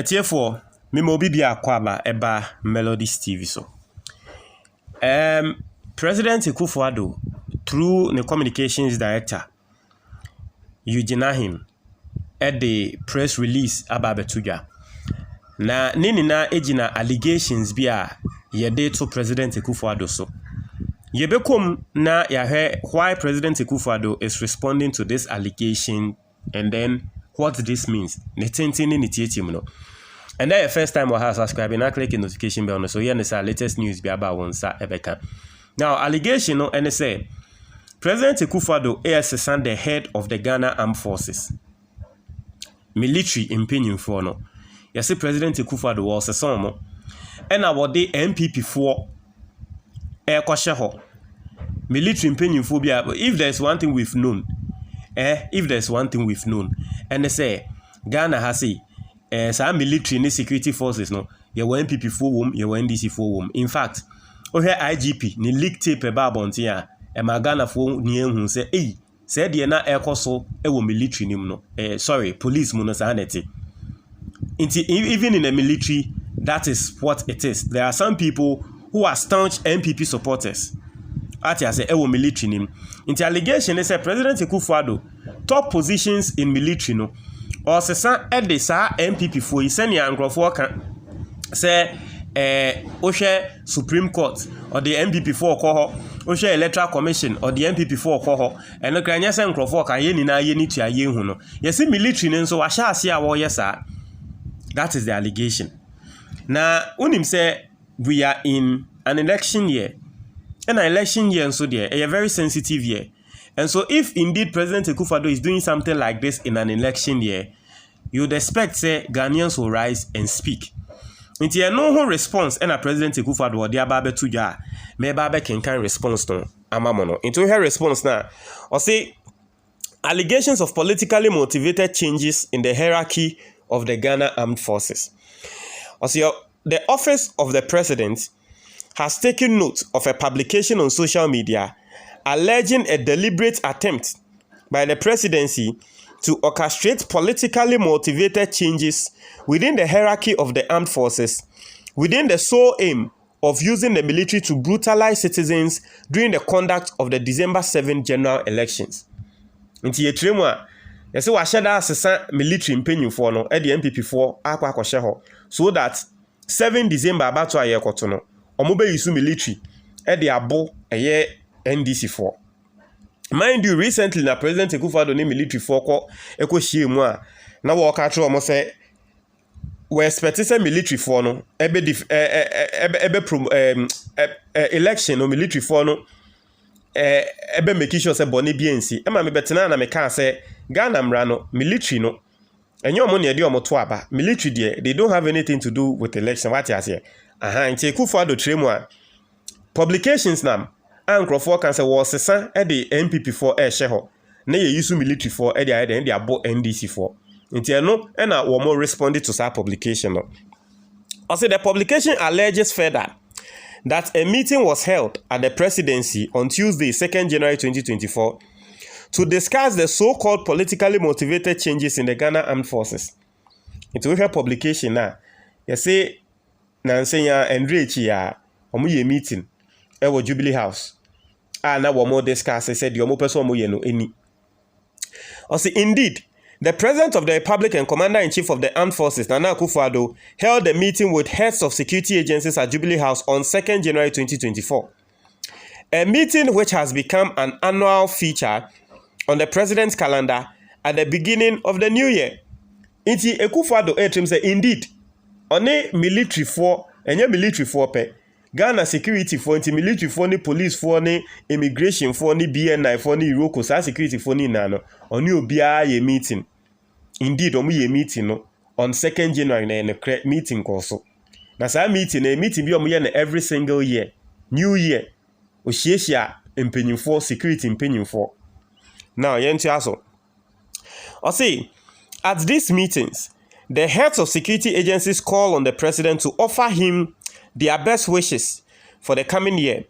Therefore, me mo bi akwaba eba Melodies TV so. President Akufo Addo, through the communications director, Eugene at the press release about Betuga. Na nini na ejina allegations bia yede to President Akufo Addo so. Yebekom na yahe why President Akufo Addo is responding to this allegation and then what this means. Netentini nitieti no. And that first time we have subscribing, I click the notification bell so here is our latest news be about one sa ebeka. Now allegation no and say President Akufo Addo is the head of the Ghana Armed Forces. Military impinion for no. You see President Akufo Addo was a son and our day MPP for air kwashe military impinion phobia. If there's one thing we've known, and they say Ghana has some military and security forces no ye were MPP for wom ye were NDC for wom. In fact here IGP ni leak tape eba bonti a Ghana for ni ehun say said ye na ekoso ewo military nim no sorry police mu no sa neti. Even in the military that is what it is. There are some people who are staunch MPP supporters ati say ewo military nim. Inti allegation they say President Akufo Addo top positions in military no or sesa ede sa MPP for isenia nkrofo kan say ohwe Supreme Court or the MPP for ko ohwe Electoral Commission or the MPP for ko eno kranya say nkrofo kan ye ni na ye ni tua ye hu no yesi military ne nso wa sha ase a wo yesa. That is the allegation. Now unim say we are in an election year. And an election year and so there a very sensitive year. And so if indeed President Akufo Addo is doing something like this in an election year, you would expect say Ghanaians will rise and speak. Until no response and a President Akufo Addo the ababe tuja me babe can response to amamono. Into her response now or say allegations of politically motivated changes in the hierarchy of the Ghana Armed Forces. Also, the office of the president has taken note of a publication on social media alleging a deliberate attempt by the presidency to orchestrate politically motivated changes within the hierarchy of the armed forces within the sole aim of using the military to brutalize citizens during the conduct of the December 7 general elections. Inti yetremu yes, we share that military impenium no at the MPP for akwa so that 7 December about to aye kotono omobe use military at the abo aye NDC for. Mind you, recently na President Akufo Addo military for ko hie mu a na wo ka tro omo say we expect say military for no election no military for no make sure say boni BNC e ma me betena na me ka say Ghana mrano military no enyo mo ne de omo to aba military there they don't have anything to do with election what you say nti Akufo Addo tremu a publications nam ankrofo kan say was sesa e de MPP for sheho na ye use military for e de abo NDC for nti eno e na wo mo responded to that publication no. Also the publication alleges further that a meeting was held at the presidency on Tuesday 2nd January 2024 to discuss the so-called politically motivated changes in the Ghana Armed Forces. Into her publication now, you say Nansenya and Richi ya omuye meeting ewo Jubilee House. Na womo discuss said yomo person omuye no any. Also indeed, the President of the Republic and Commander-in-Chief of the Armed Forces, Nana Akufo Addo, held a meeting with heads of security agencies at Jubilee House on 2nd January 2024. A meeting which has become an annual feature on the president's calendar at the beginning of the new year. Inti Akufo Addo say indeed, only military for, enye military for pe, Ghana security for, inti military for, ni police for, ni immigration for, ni BNI for, ni Iroko, sa security for, ni nano, oni obia ye meeting. Indeed, omu ye meeting no, on 2nd January na ene meeting also. Na sa meeting bi omu ye na every single year, new year, oshieshia impenyimfo, security impenyimfo. Now, also, at these meetings, the heads of security agencies call on the president to offer him their best wishes for the coming year,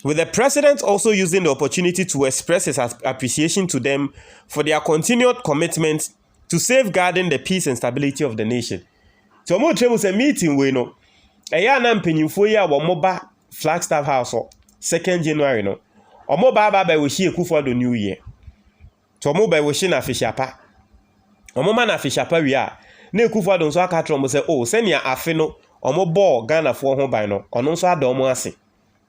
with the president also using the opportunity to express his appreciation to them for their continued commitment to safeguarding the peace and stability of the nation. So mo tremu say meeting we no. Eya na mpanyimfo yi a wo moba Flagstaff House 2nd January no. Omo ba we shi Akufo Addo New Year. So mo ba we shi na fishapa. Omo ma na fishapa wi a na Akufo Addo nso aka tro mo say oh senia afe no omo ball Ghana fo ho ban no ono nso ada omo ase.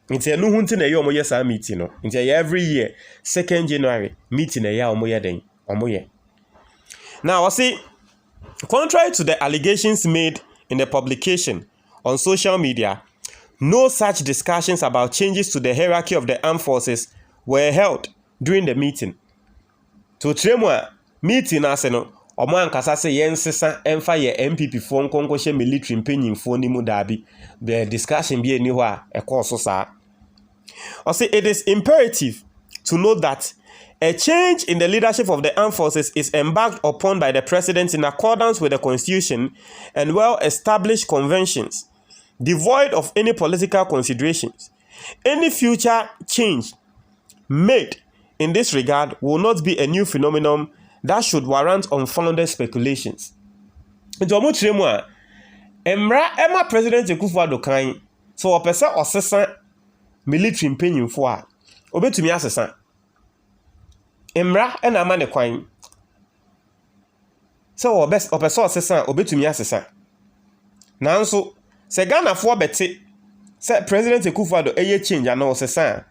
Nti enu hu nti na ye omo ye sa meeting no. Nti every year 2nd January meeting na ye omo ye den. Omo ye. Now I see, contrary to the allegations made in the publication on social media, no such discussions about changes to the hierarchy of the armed forces were held during the meeting. To tremwa meeting aseno omo ankasa se yensesa emfa ye MPP fo nkonko hye military mpanyimfo ni mu dabi the discussion bi eni ho a ekoso saa. I say it is imperative to note that a change in the leadership of the armed forces is embarked upon by the president in accordance with the constitution and well-established conventions, devoid of any political considerations. Any future change made in this regard will not be a new phenomenon that should warrant unfounded speculations. Nti omo tremu a emra president Akufo Addo kan so opese osesa military mpanyimfo a obetumi asesa emra na ama ne kwan so opese osesa obetumi asesa nanso se Ghana fo bete se president Akufo Addo eye change ana osesa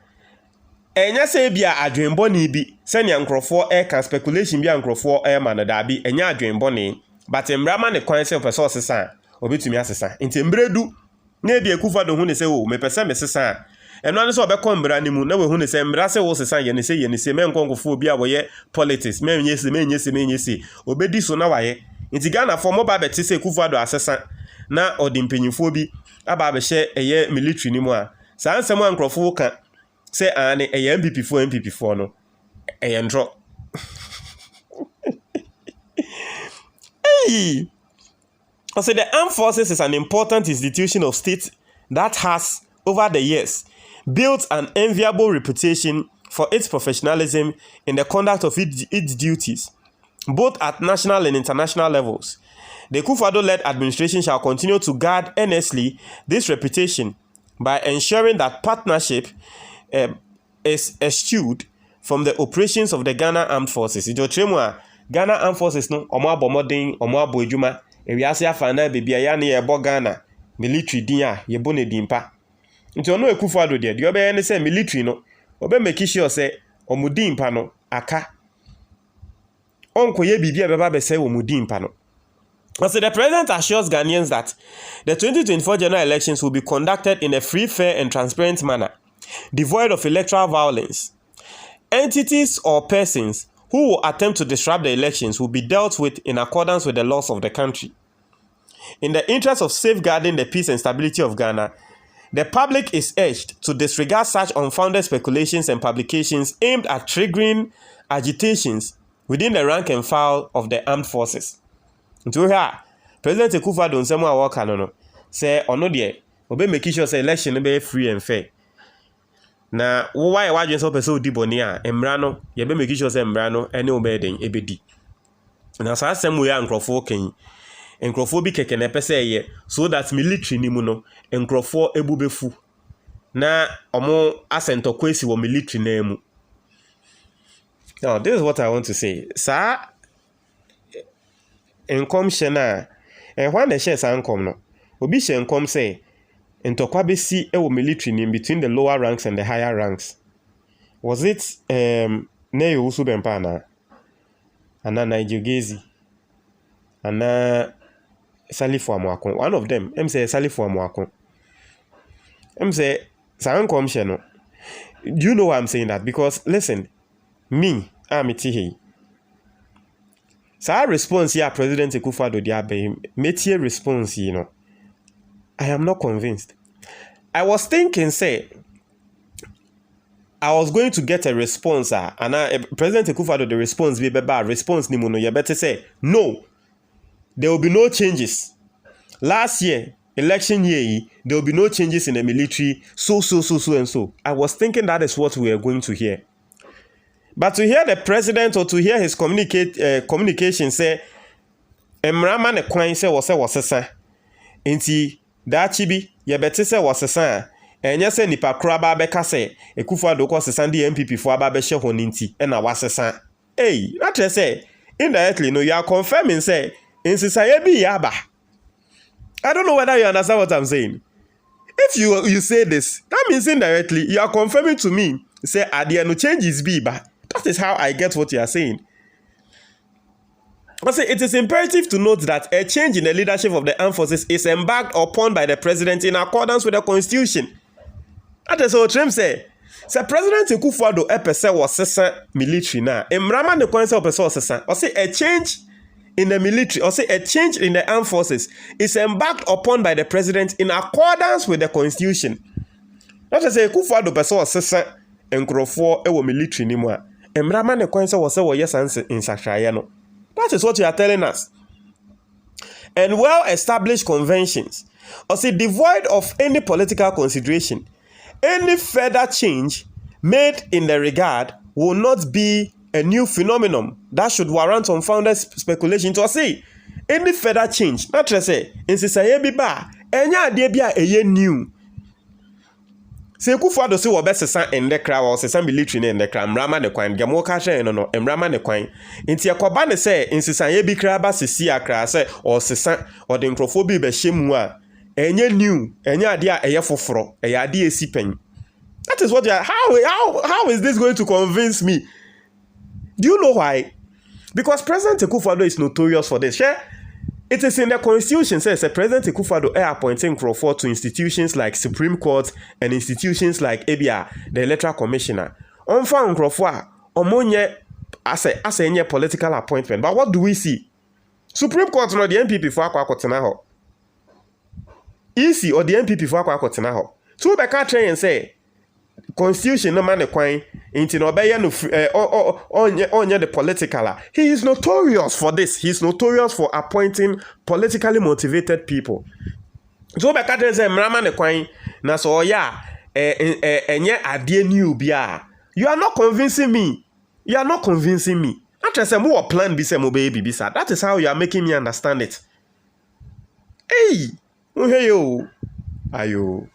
enya se bia adwenbo ni bi se ne nkrofo can speculation bia nkrofo ma no da bi enya adwenbo ni but emra ma ne kwan se opese osesa obetumi asesa nti embredu na bia Akufo Addo hu ne se o mepese mesesa eno ane so obekọ mbra ni mu na we hu ne se mbra se wo sesa ye ne se men konkofo obi a wo ye politics men nyesi obedi so na waye nti Ghana for mo ba beti se Akufo Addo asesa na odimpanyimfo bi aba be hye eye military ni mu a saa nsem ankrofo ka se ane eye MPP fo no eye ndro hey I say the armed forces is an important institution of state that has over the years built an enviable reputation for its professionalism in the conduct of its duties, both at national and international levels. The Akufo Addo-led administration shall continue to guard earnestly this reputation by ensuring that partnership is eschewed from the operations of the Ghana Armed Forces. Ghana Armed Forces no omo abomodin omo aboedwuma ewiase afana bebia ya na yebo Ghana military din a yebo ne dimpa. Nti ono Akufo Addo de obe ne say military no obe make sure say omudin pa no aka onko ye bibia beba be say omudin pa no. So the president assures Ghanaians that the 2024 general elections will be conducted in a free, fair and transparent manner, devoid of electoral violence. Entities or persons who will attempt to disrupt the elections will be dealt with in accordance with the laws of the country. In the interest of safeguarding the peace and stability of Ghana, the public is urged to disregard such unfounded speculations and publications aimed at triggering agitations within the rank and file of the armed forces. Nti here, President Akufo Addo nsemu a waka no say ono de obe make sure say election be free and fair. Na wo why wadwen so person odi boni a emra no ye be make sure say emra no ene obe den ebedi. Na sa asemu ya nkrofo kan nkrofo bi keke na pese ye so that military ni mu no nkrofo ebubefu na omo asentokwa esi wo military na emu. Now this is what I want to say. Sir enkom hye na ehwa na hye sa enkom no obi hye enkom say ntokwa besi ewo military in between the lower ranks and the higher ranks. Was it Neyo Usubempa na ana Nigegezi ana Salifu Amwakon, one of them say Salifu Amwakon say sa enkom hye no. Do you know why I'm saying that? Because listen, me amiti sa response here President Akufo Addo diabe metie response you know. I am not convinced. I was thinking say I was going to get a response and President Akufo Addo the response be beba response ni no you better say no. There will be no changes. Last year election year there will be no changes in the military so and so. I was thinking that is what we are going to hear. But to hear the president or to hear his communication say emrama ne kwan say was sesa Enti daachi bi yɛbɛte sɛ wɔsesa a ɛnyɛ sɛ nipa koro aba bɛka sɛ Akufo Addo kɔ sesa de MPP fo aba bɛhyɛ hɔ ne nti ɛna wasesa. Na kyerɛ sɛ indirectly no you are confirming say nsesaeɛ bi yɛ aba. I don't know whether you understand what I'm saying. If you say this, that means indirectly you are confirming to me say adeɛ no changes bi ba. That is how I get what you are saying. I say it is imperative to note that a change in the leadership of the armed forces is embarked upon by the president in accordance with the constitution. That is what Trump say. Say President Akufo Addo epese wɔsesa military na. Emrama ne kwan sɛ ɔpese wɔsesa. Or say a change in the military, or say a change in the armed forces is embarked upon by the president in accordance with the constitution. That is say Akufo Addo pese wɔsesa nkrɔfoɔ ɛwɔ military ni mu a. Emrama ne kwan sɛ wɔsɛ wɔyɛ sans nsakraeɛ no. That is what you are telling us. And well-established conventions, or say devoid of any political consideration, any further change made in the regard will not be a new phenomenon that should warrant unfounded speculation. To say any further change, not to say, in society ba, enya ade bia eye new. Say Akufo Addo say wɔbɛsesa ndekra wɔ sesa military ne ndekra mrama ne kwan gamo ka hwɛ no mrama ne kwan nti ekoba ne sɛ nsesaye bi kra ba sesi akra sɛ ɔsesa ɔde nkrofo bi bɛhyɛ mu a enye new enye ade a ɛyɛ foforo ɛyɛ ade esi pen. That is what you are, how is this going to convince me? Do you know why? Because President Akufo Addo is notorious for this. It is in the constitution says that President Akufo Addo appointing Crawford to institutions like Supreme Court and institutions like ABA, the Electoral Commissioner. On found Crawford, omonye as a political appointment. But what do we see? Supreme Court no the MPP for akwa ho. EC or the MPP for akwa ho. So we can try and say constitution no man kwan into no obey no onye the political. He is notorious for this. He is notorious for appointing politically motivated people. So be ka say mrama ne kwan na so ya enye ade new bia. You are not convincing me. You are not convincing me. After say mo plan bi say mo be bibi sa. That is how you are making me understand it. Hey, yo. Ayo.